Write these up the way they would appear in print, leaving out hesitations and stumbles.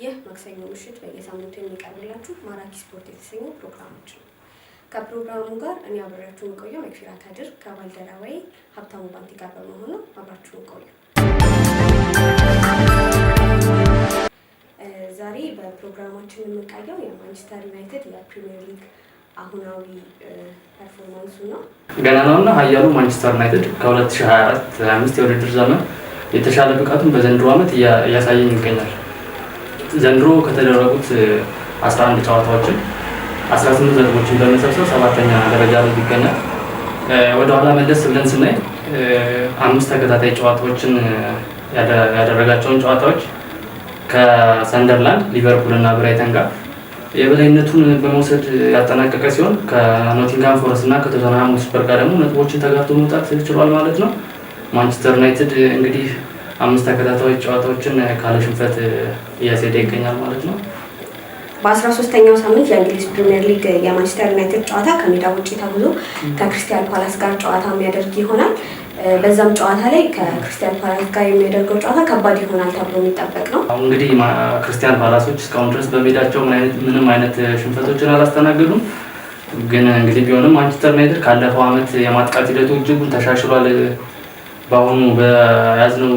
ይህ ማክሰኞ ምሽት በየሳምንቱ የሚቀርብላችሁ ማራኪ ስፖርት የተሰኘው ፕሮግራማችን ነው። ከፕሮግራሙ ጋር እኔ አብሬያችሁ የምቆየው መክፊራ ካድር ከባልደረባዬ ሀብታሙ ባንቲ ጋር በመሆኑ አብራችሁ ቆዩ። ዛሬ በፕሮግራማችን የምንቃኘው የማንቸስተር ዩናይትድ የፕሪሚየር ሊግ አሁናዊ ፐርፎርማንሱ ነው። ገናናውና ኃያሉ ማንቸስተር ዩናይትድ ከ2024-25 የውድድር ዘመን የተሻለ ብቃቱን በዘንድሮ ዓመት እያሳየን ይገኛል። ዘንድሮ ከተደረጉት 11 ጨዋታዎችን 18 ነጥቦችን በመሰብሰብ 7ኛ ደረጃ ላይ ይገኛል። ወደ ኋላ መለስ ብለን ስናይ 5 ተከታታይ ጨዋታዎችን ያደረጋቸውን ጨዋታዎች ከሰንደርላንድ፣ ሊቨርፑል እና ብራይተን ጋር የበላይነቱን በመውሰድ ያጠናቀቀ ሲሆን ከኖቲንግሃም ፎረስት እና ከቶተንሃም ሆትስፐር ጋር ደግሞ ነጥቦችን ተጋፍቶ መውጣት ችሏል ማለት ነው። ማንቸስተር ዩናይትድ እንግዲህ 5 ተከታታይ ጨዋታዎችን ካለ ሽንፈት እያስሄደ ይገኛል ማለት ነው። በ13ኛው ሳምንት የእንግሊዝ ፕሪሚየር ሊግ የማንቸስተር ዩናይትድ ጨዋታ ከሜዳ ውጭ ተጉዞ ከክሪስታል ፓላስ ጋር ጨዋታ የሚያደርግ ይሆናል። በዛም ጨዋታ ላይ ከክሪስታል ፓላስ ጋር የሚያደርገው ጨዋታ ከባድ ይሆናል ተብሎ የሚጠበቅ ነው። እንግዲህ ክሪስታል ፓላሶች እስካሁን ድረስ በሜዳቸው ምንም አይነት ሽንፈቶችን አላስተናገዱም። ግን እንግዲህ ቢሆንም ማንቸስተር ዩናይትድ ካለፈው ዓመት የማጥቃት ሂደቱ እጅጉን ተሻሽሏል። በአሁኑ በያዝነው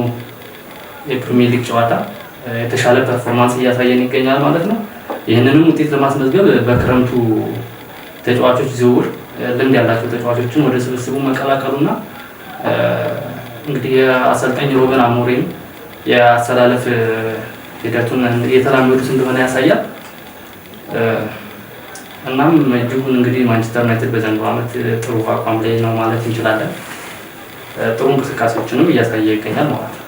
የፕሪሚየር ሊግ ጨዋታ የተሻለ ፐርፎርማንስ እያሳየን ይገኛል ማለት ነው። ይህንንም ውጤት ለማስመዝገብ በክረምቱ ተጫዋቾች ዝውውር ልምድ ያላቸው ተጫዋቾችን ወደ ስብስቡ መቀላቀሉና እንግዲህ የአሰልጣኝ ሩበን አሞሪም የአሰላለፍ ሂደቱን እየተላመዱት እንደሆነ ያሳያል። እናም እጅጉን እንግዲህ ማንቸስተር ዩናይትድ በዘንድሮ ዓመት ጥሩ አቋም ላይ ነው ማለት እንችላለን። ጥሩ እንቅስቃሴዎችንም እያሳየ ይገኛል ማለት ነው።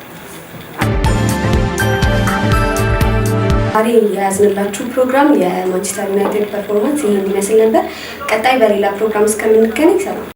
ዛሬ የያዝንላችሁ ፕሮግራም የማንቸስተር ዩናይትድ ፐርፎርማንስ ይህን ይመስል ነበር። ቀጣይ በሌላ ፕሮግራም እስከምንገናኝ ሰላም።